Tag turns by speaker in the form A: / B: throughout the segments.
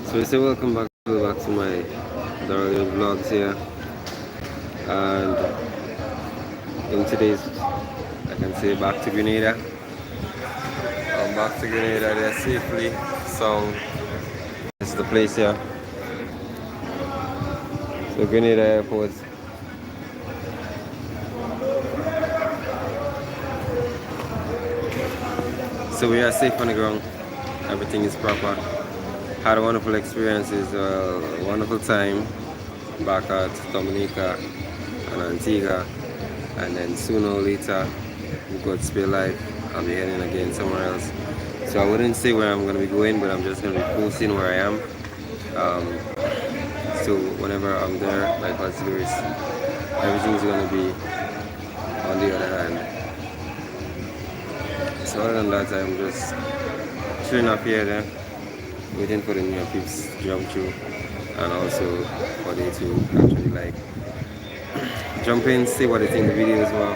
A: So I say welcome back to my Darling vlogs here, and in today's, I can say, back to Grenada. I'm back to Grenada there safely. So this is the place here. So Grenada Airport. So we are safe on the ground. Everything is proper. Had a wonderful experiences, wonderful time back at Dominica and Antigua, and then sooner or later, with God's spare life, I'll be heading again somewhere else. So I wouldn't say where I'm gonna be going, but I'm just gonna be posting where I am. So whenever I'm there, by God's grace, everything's gonna be on the other hand. So other than that, I'm just chilling up here there, waiting for the new peeps to jump through, and also for they to actually like jump in, see what they think the video as well.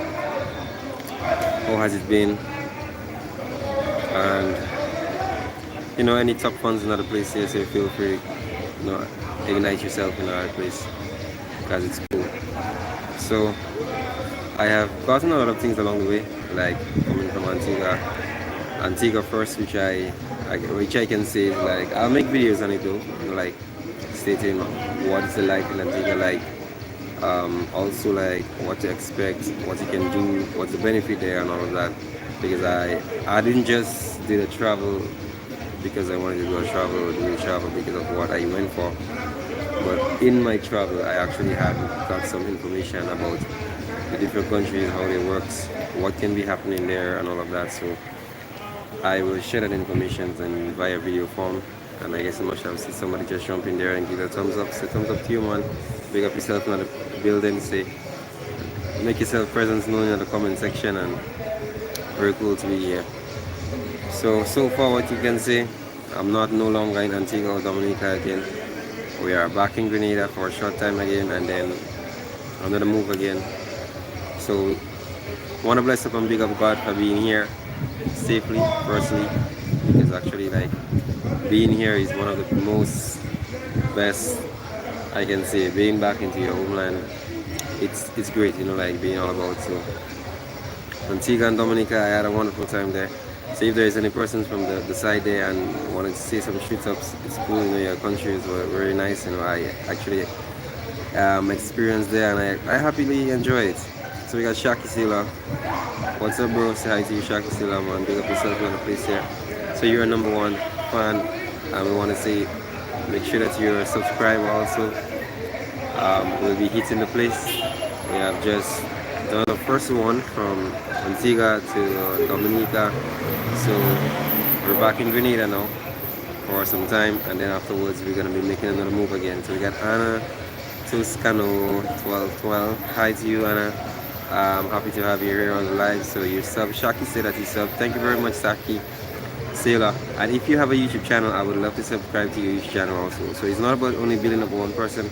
A: How has it been? And any top funds in other place here, so feel free, ignite yourself in our place because it's cool. So I have gotten a lot of things along the way, like coming from Antigua first, which I can say is like I'll make videos on it though, like stating what is the life in Antigua like, also like what to expect, what you can do, what's the benefit there, and all of that. Because I didn't just do the travel because I wanted to go travel or do the travel because of what I went for, but in my travel I actually got some information about the different countries, how they works, what can be happening there, and all of that. So I will share that information and via video form. And I guess I must have seen somebody just jump in there and give a thumbs up. So thumbs up to you, man. Big up yourself in the building. Say, make yourself presence known in the comment section, and very cool to be here. So far what you can say, I'm no longer in Antigua or Dominica again. We are back in Grenada for a short time again, and then another move again. So want to bless up and big up God for being here safely, firstly, because actually like being here is one of the most best, I can say. Being back into your homeland, it's great, like being all about. So Antigua and Dominica, I had a wonderful time there. So if there is any persons from the side there and wanted to see some street ups, it's cool. Your countries were very nice. I actually experienced there, and I happily enjoy it. So we got Shaki Sila. What's up, bro? Say hi to you, Shaki Sila, man. Big up yourself on the place here. So you're a number one fan, and we want to say, make sure that you're a subscriber also. We'll be hitting the place. We have just done the first one from Antigua to Dominica. So we're back in Grenada now for some time, and then afterwards we're gonna be making another move again. So we got Anna Toscano 1212. Hi to you, Anna. I'm happy to have you here on the live. So you sub, Shaki said that you sub. Thank you very much, Saki Sailor. And if you have a YouTube channel, I would love to subscribe to your YouTube channel also. So it's not about only building up one person,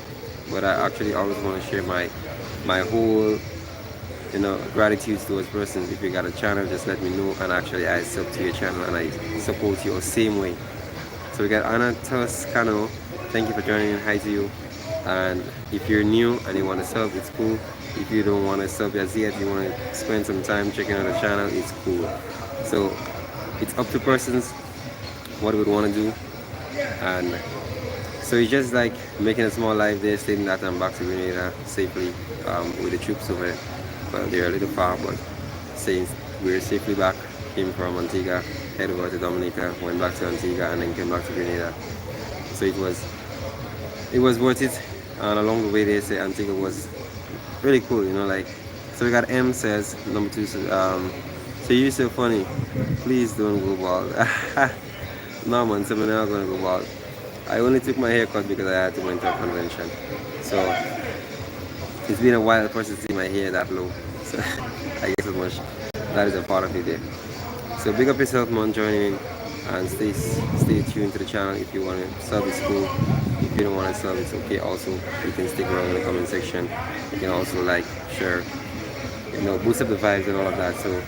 A: but I actually always want to share my whole gratitude towards persons. If you got a channel, just let me know, and actually I sub to your channel and I support you the same way. So we got Anna Toscano. Thank you for joining in. Hi to you. And if you're new and you want to sub, it's cool. If you don't want to sub as yet, you want to spend some time checking out the channel, it's cool. So it's up to persons what would want to do. And so it's just like making a small live there, stating that I'm back to Grenada safely with the troops over there. Well, they're a little far, but saying we're safely back. Came from Antigua, headed over to Dominica, went back to Antigua, and then came back to Grenada. So it was worth it. And along the way, they say Antigua was really cool, So we got M says number 2. So you're so funny. Please don't go bald. No man, so I'm not gonna go bald. I only took my haircut because I had to go into a convention. So it's been a while for to see my hair that low. So I guess much that is a part of it there. So big up yourself, man, joining in, and stay tuned to the channel. If you want to sub, it's cool. If you don't want to sub, it's okay also. You can stick around in the comment section. You can also like, share, boost up the vibes and all of that. So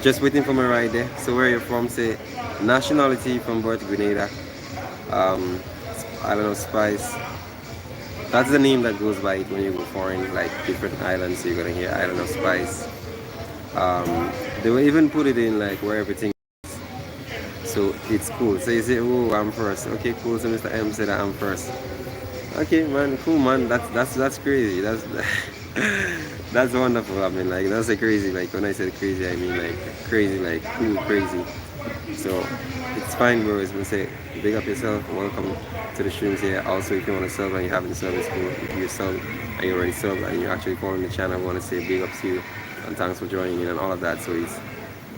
A: just waiting for my ride there. So where you're from, say nationality from birth, Grenada. Um, Island of Spice. That's the name that goes by it when you go foreign, like different islands. So you're gonna hear Island of Spice. They will even put it in like where everything. So it's cool. So you say, oh, I'm first. Okay, cool. So Mr. M said that I'm first. Okay, man, cool, man. That's crazy. That's that's wonderful. I mean, like that's a crazy. Like when I said crazy, I mean like crazy, like cool, crazy. So it's fine, bro. It's gonna say big up yourself. Welcome to the streams here. Also, if you want to sub and you haven't subbed, it's cool. If you're sub and you already sub and you're actually following the channel, I want to say big up to you and thanks for joining in and all of that. So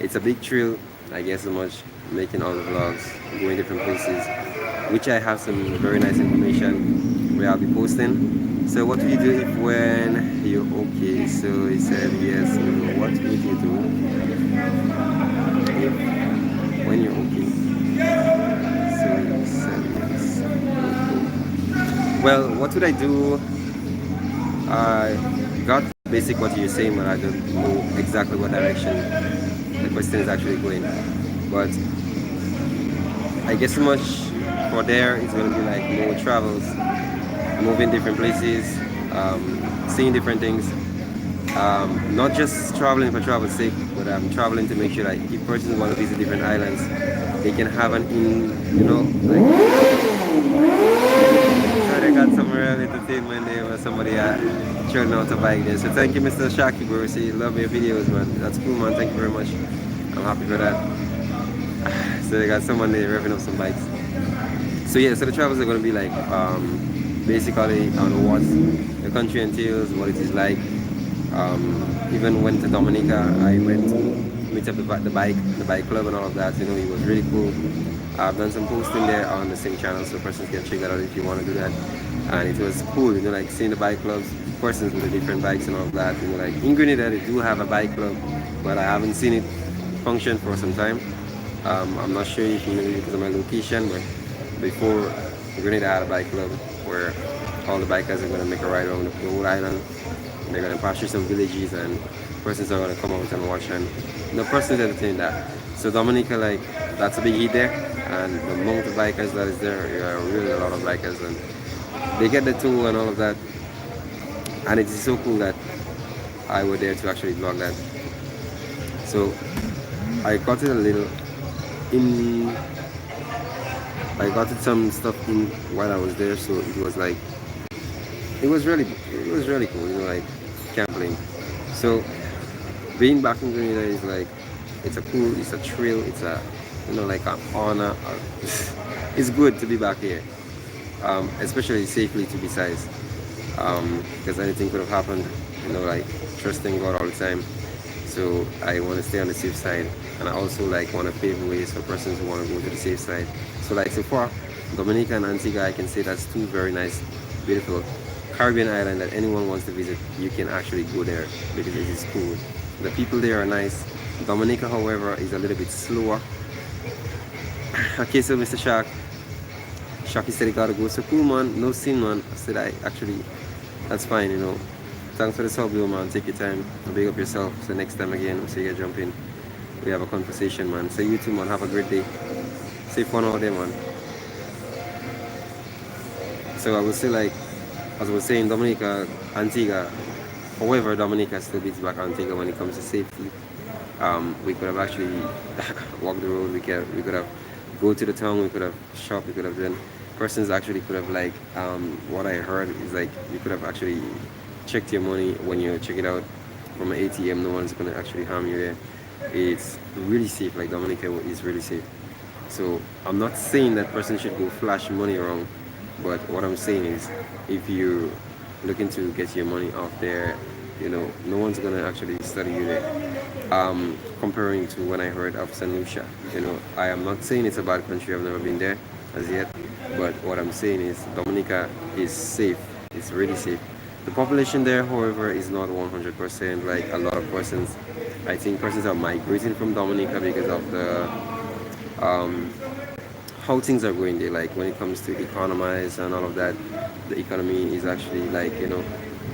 A: it's a big thrill, I guess, so much making all the vlogs, going different places, which I have some very nice information where I'll be posting. So what do you do if when you're okay? So he said yes. So what would you do if when you're okay? So he said yes. Well, what would I do? I got basic what you're saying, but I don't know exactly what direction the question is actually going. But I guess so much for there it's going to be like more travels, moving different places, seeing different things. Not just traveling for travel's sake, but traveling to make sure that if persons want to visit different islands, they can have an so they got some real entertainment there where somebody chilling out a bike there. So thank you, Mr. Shaki, bro. See, love your videos, man. That's cool, man. Thank you very much. I'm happy for that. So they got someone there revving up some bikes. So yeah, so the travels are going to be like basically on what the country entails, what it is like. Even went to Dominica. I went to meet up the bike club and all of that. You know, it was really cool. I've done some posting there on the same channel, so persons can check that out if you want to do that. And it was cool, you know, like seeing the bike clubs, persons with the different bikes and all of that. You know, like in Grenada they do have a bike club, but I haven't seen it function for some time. I'm not sure if you know because of my location, but before Grenada had a bike club where all the bikers are going to make a ride around the whole island. They're going to pass through some villages and persons are going to come out and watch, and the persons entertain that. So Dominica, like, that's a big hit there, and the amount of bikers that is there, are really a lot of bikers, and they get the tool and all of that, and it is so cool that I was there to actually vlog that. So I got it a little in, I got it some stuff in while I was there, so it was like, it was really cool, you know, like camping. So being back in Grenada is like, it's a thrill, it's a, you know, like an honor. It's good to be back here, especially safely to be size, because anything could have happened, you know, like trusting God all the time. So I want to stay on the safe side, and I also like want to pave ways for persons who want to go to the safe side. So like so far, Dominica and Antigua, I can say that's two very nice, beautiful Caribbean island that anyone wants to visit. You can actually go there because it is cool. The people there are nice. Dominica, however, is a little bit slower. Okay, so Mr. Sharky said he gotta go. So cool, man. No sin, man. I said I actually, that's fine, you know. Thanks for the sub, man. Take your time. Big up yourself. So next time again, so you jump in. We have a conversation, man. So you too, man. Have a great day. Safe one out there, man. So I would say, like, as I was saying, Dominica, Antigua. However, Dominica still beats back Antigua when it comes to safety. We could have actually walked the road. We could have go to the town. We could have shop. We could have done. Persons actually could have like what I heard is like you could have actually checked your money when you check it out from an ATM. No one's gonna actually harm you there. It's really safe. Like Dominica is really safe. So I'm not saying that person should go flash money around, but what I'm saying is if you're looking to get your money off there, you know, no one's gonna actually study you there. Comparing to when I heard of St. Lucia, you know, I am not saying it's a bad country. I've never been there as yet, but what I'm saying is Dominica is safe. It's really safe. The population there, however, is not 100% like a lot of persons. I think persons are migrating from Dominica because of the how things are going there. Like when it comes to economize and all of that, the economy is actually like, you know,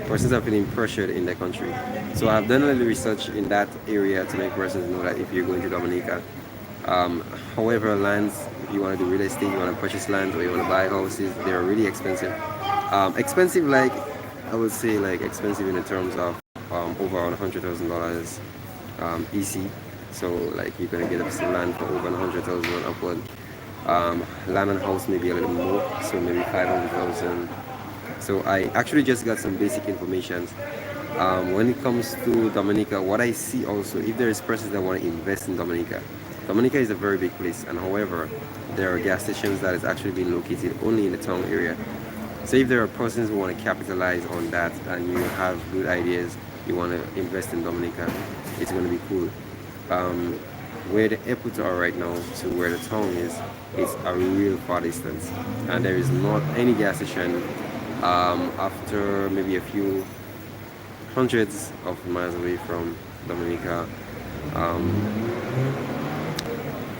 A: persons are feeling pressured in the country. So I've done a little research in that area to make persons know that if you're going to Dominica, Um, However, lands, if you want to do real estate, you want to purchase land or you want to buy houses, they're really expensive. Expensive, like I would say, like expensive in the terms of over $100,000 EC. So like you're gonna get a piece of land for over 100,000 upward. Land and house maybe a little more, so maybe 500,000. So I actually just got some basic information. When it comes to Dominica, what I see also, if there is persons that want to invest in Dominica, Dominica is a very big place, and however, there are gas stations that is actually being located only in the town area. So if there are persons who want to capitalize on that and you have good ideas, you want to invest in Dominica, it's going to be cool. Um, where the airports are right now to where the town is, it's a real far distance, and there is not any gas station after maybe a few hundreds of miles away from Dominica. Um,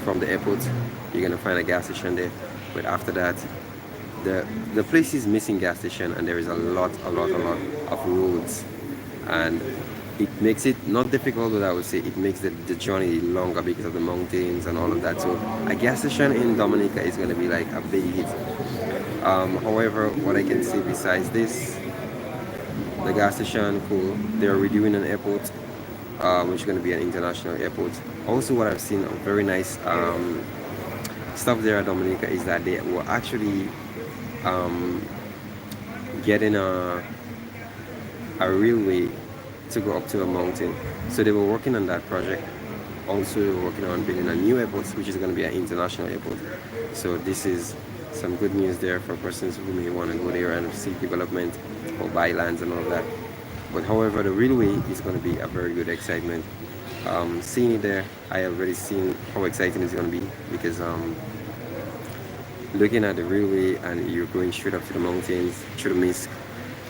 A: from the airport, you're gonna find a gas station there. But after that, the place is missing gas station, and there is a lot of roads, and it makes it not difficult, but I would say it makes the journey longer because of the mountains and all of that. So a gas station in Dominica is gonna be like a big hit. However, what I can say besides this, the gas station, cool. They're redoing an airport, which is going to be an international airport. Also, what I've seen very nice stuff there at Dominica is that they were actually um, getting a railway to go up to a mountain. So they were working on that project. Also, they were working on building a new airport, which is going to be an international airport. So this is some good news there for persons who may want to go there and see development or buy lands and all of that. But however, the railway is going to be a very good excitement. Seeing it there, I have already seen how exciting it's going to be because looking at the railway and you're going straight up to the mountains, through the mist,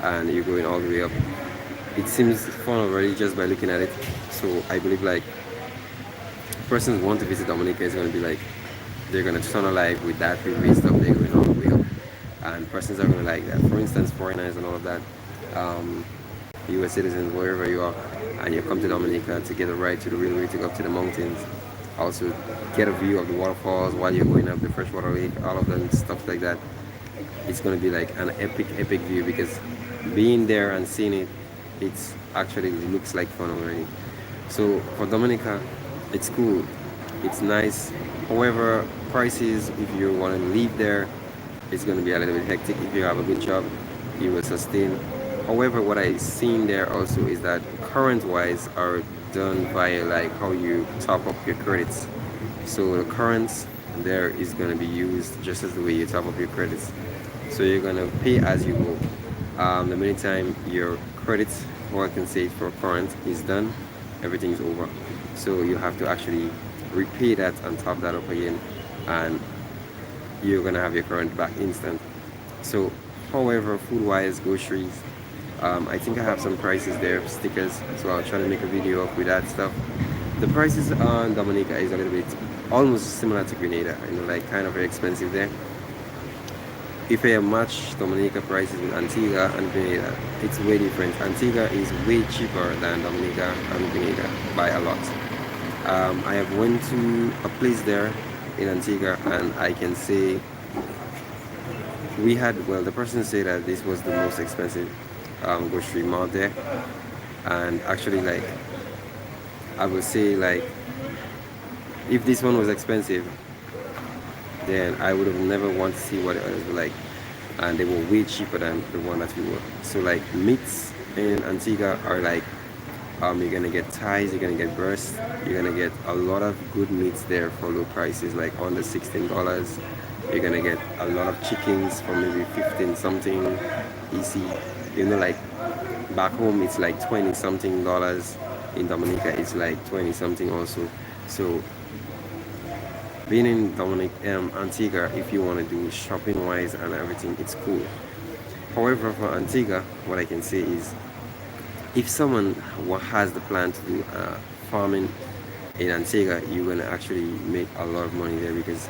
A: and you're going all the way up. It seems fun already just by looking at it. So I believe like persons who want to visit Dominica is going to be like they're going to turn alive with that railway stuff. They're going all the way up, and persons are going to like that. For instance, foreigners and all of that. Um, U.S. citizens, wherever you are, and you come to Dominica to get a ride to the railway to go up to the mountains. Also, get a view of the waterfalls while you're going up the freshwater lake, all of them, stuff like that. It's going to be like an epic view because being there and seeing it, it's actually it looks like fun already. So for Dominica, it's cool, it's nice. However, prices, if you want to live there, it's going to be a little bit hectic. If you have a good job, you will sustain. However, what I seen there also is that current wise are done via like how you top up your credits. So the currents there is going to be used just as the way you top up your credits. So you're going to pay as you go. The minute time your credits, or I can say for current, is done, everything is over. So you have to actually repay that and top that up again, and you're going to have your current back instant. So, however, food wise, groceries, I think I have some prices there, stickers, so I'll try to make a video up with that stuff. The prices on Dominica is a little bit almost similar to Grenada, like kind of very expensive there. If I match Dominica prices with Antigua and Grenada, it's way different. Antigua is way cheaper than Dominica and Grenada by a lot. I have went to a place there in Antigua, and I can say we had, well, the person said that this was the most expensive grocery mart there, and actually like I would say like if this one was expensive, then I would have never want to see what it was like, and they were way cheaper than the one that we were. So like meats in Antigua are like you're gonna get thighs, you're gonna get breast, you're gonna get a lot of good meats there for low prices, like under $16. You're gonna get a lot of chickens for maybe 15 something EC. Like back home it's like 20 something dollars. In Dominica it's like 20 something also. So being in Antigua, if you want to do shopping wise and everything, it's cool. However, for Antigua, what I can say is if someone has the plan to do farming in Antigua, you're gonna actually make a lot of money there because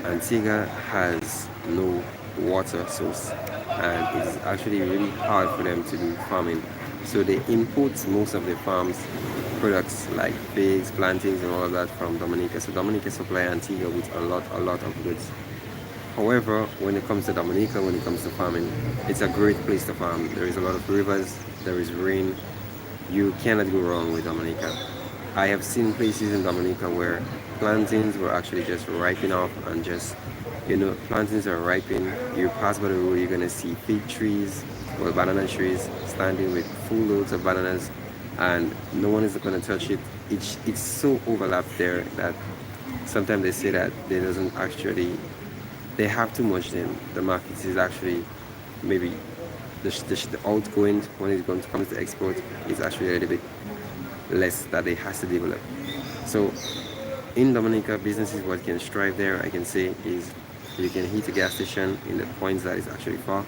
A: Antigua has no water source, and it's actually really hard for them to do farming. So they import most of their farms products like figs, plantains, and all of that from Dominica. So Dominica supply Antigua with a lot of goods. However, when it comes to Dominica, when it comes to farming, it's a great place to farm. There is a lot of rivers, there is rain. You cannot go wrong with Dominica. I have seen places in Dominica where plantains were actually just ripening off and just, plantains are ripening. You pass by the road, you're gonna see fig trees, well, banana trees standing with full loads of bananas, and no one is gonna touch it. It's so overlapped there that sometimes they say that they doesn't actually they have too much. Then the market is actually maybe the outgoing when it's going to come to export is actually a little bit less that they has to develop. So in Dominica, businesses what can strive there, I can say, is you can hit a gas station in the points that is actually far.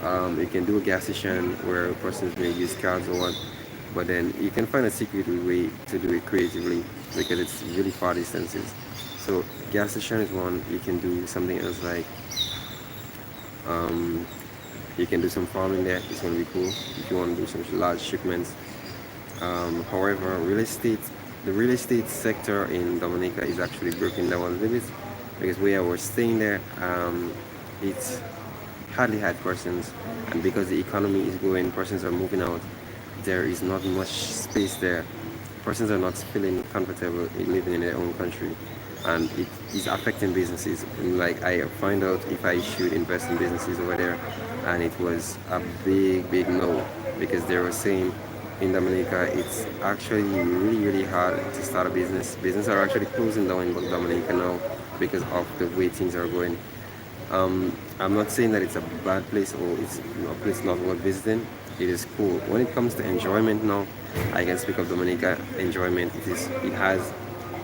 A: You can do a gas station where persons may use cards or what, but then you can find a secret way to do it creatively because it's really far distances. So gas station is one. You can do something else like um, you can do some farming there. It's gonna be cool if you want to do some large shipments. However, the real estate sector in Dominica is actually broken down a little bit because where I was staying there, it's hardly had persons, and because the economy is growing, persons are moving out. There is not much space there. Persons are not feeling comfortable in living in their own country, and it is affecting businesses. And like I find out if I should invest in businesses over there, and it was a big no because they were saying in Dominica it's actually really hard to start a business. Business are actually closing down in Dominica now because of the way things are going. I'm not saying that it's a bad place or it's a place not worth visiting. It is cool. When it comes to enjoyment now, I can speak of Dominica enjoyment. It has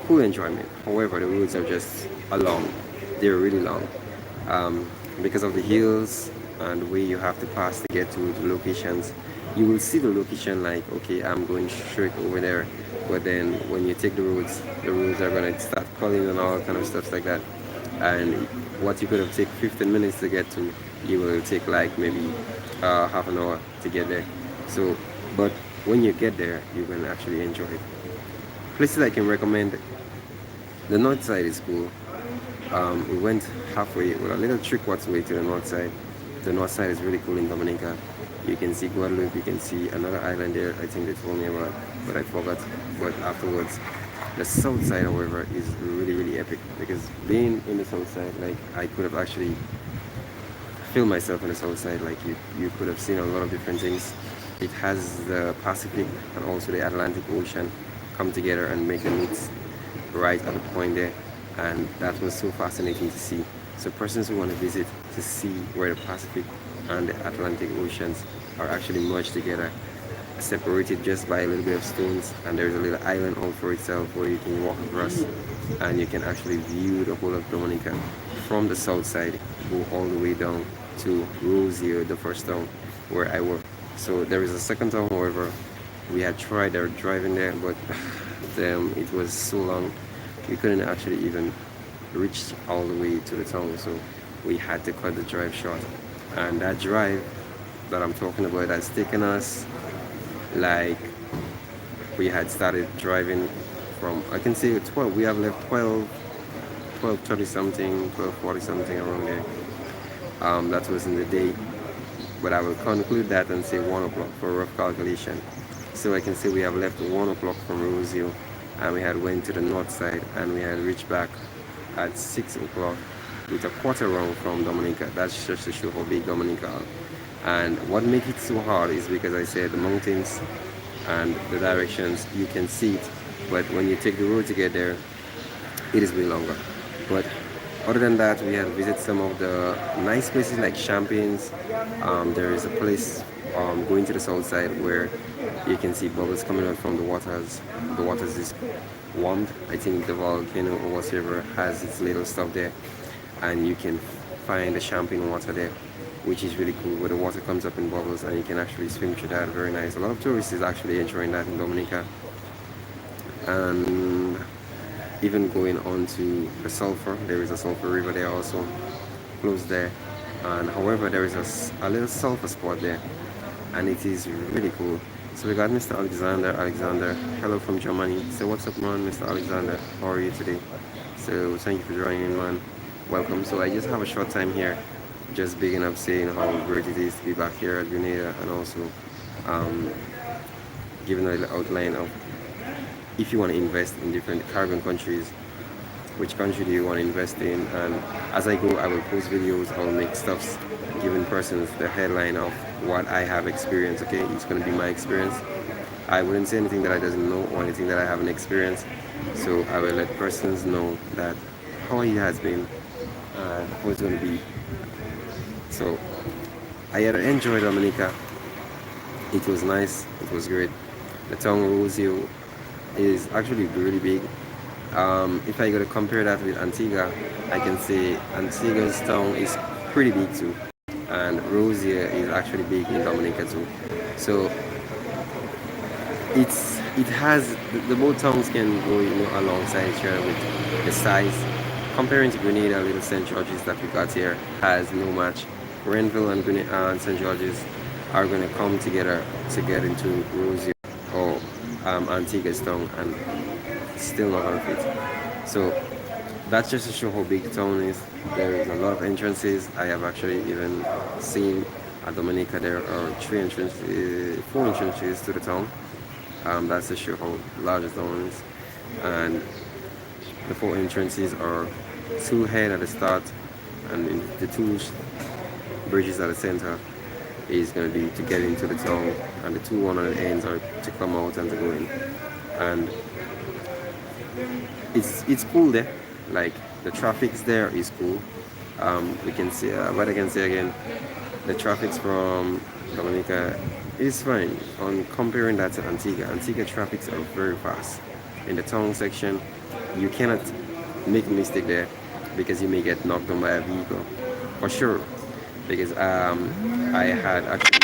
A: cool enjoyment. However, the roads are just long. They're really long because of the hills and the way you have to pass to get to the locations. You will see the location like, okay, I'm going straight over there. But then when you take the roads are gonna start calling and all kind of stuff like that. And what you could have taken 15 minutes to get to, you will take like maybe half an hour to get there. So, but when you get there, you can actually enjoy it. Places I can recommend, the north side is cool. We went halfway with a little three-quarters way to the north side. The north side is really cool in Dominica. You can see Guadeloupe, you can see another island there, I think they told me about, but I forgot. But afterwards, the south side, however, is really epic because being in the south side, like I could have actually filmed myself on the south side. Like you could have seen a lot of different things. It has the Pacific and also the Atlantic Ocean come together and make the meet right at the point there, and that was so fascinating to see. So persons who want to visit to see where the Pacific and the Atlantic Oceans are actually merged together, separated just by a little bit of stones, and there's a little island all for itself where you can walk across and you can actually view the whole of Dominica from the south side, go all the way down to Rozier, the first town where I work. So there is a second town, however, we had tried our driving there, but it was so long we couldn't actually even reach all the way to the town, so we had to cut the drive short. And that drive that I'm talking about has taken us like we had started driving from, I can say 12, we have left 12:30 something, 12:40 something around there. That was in the day, but I will conclude that and say 1 o'clock for a rough calculation. So I can say we have left 1 o'clock from Rosio, and we had went to the north side, and we had reached back at 6 o'clock with a quarter round from Dominica. That's just to show how big Dominica are. And what makes it so hard is because I said the mountains and the directions, you can see it, but when you take the road to get there, it is way longer. But other than that, we had visited some of the nice places like Champagnes. There is a place going to the south side where you can see bubbles coming out from the waters. The waters is warmed. I think the volcano or whatever has its little stuff there, and you can find the champagne water there, which is really cool, where the water comes up in bubbles and you can actually swim through that. Very nice. A lot of tourists is actually enjoying that in Dominica. And even going on to the sulfur, there is a sulfur river there also close there, and however there is a little sulfur spot there, and it is really cool. So we got Mr. Alexander. Alexander, hello from Germany. So what's up, man, Mr. Alexander? How are you today? So thank you for joining in, man. Welcome. So I just have a short time here, just beginning up saying how great it is to be back here at Grenada, and also um, giving a little outline of if you want to invest in different Caribbean countries, which country do you want to invest in. And as I go, I will post videos, I will make stuffs, giving persons the headline of what I have experienced. Okay, it's going to be my experience. I wouldn't say anything that I doesn't know or anything that I haven't experienced. So I will let persons know that how it has been and how it's going to be. So I had enjoyed Dominica. It was nice. It was great. The town Rosio is actually really big. If I got to compare that with Antigua, I can say Antigua's town is pretty big too, and Rosia is actually big in Dominica too. So it has the both towns can go alongside each other with the size. Comparing to Grenada, little St. George's that we got here has no match. Renville and Grenada and St. George's are going to come together to get into Rosia or Antigua's town, and still not going to fit. So that's just to show how big the town is. There is a lot of entrances. I have actually even seen at Dominica there are four entrances to the town. That's to show how large the town is. And the four entrances are two head at the start, and the two bridges at the center is going to be to get into the town, and the two one at the ends are to come out and to go in. And it's cool there. Like the traffic's there is cool. We can see what I can say again. The traffic's from Dominica is fine. On comparing that to Antigua, Antigua traffics are very fast. In the town section, you cannot make a mistake there because you may get knocked down by a vehicle for sure. Because I had actually.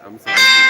A: I'm sorry.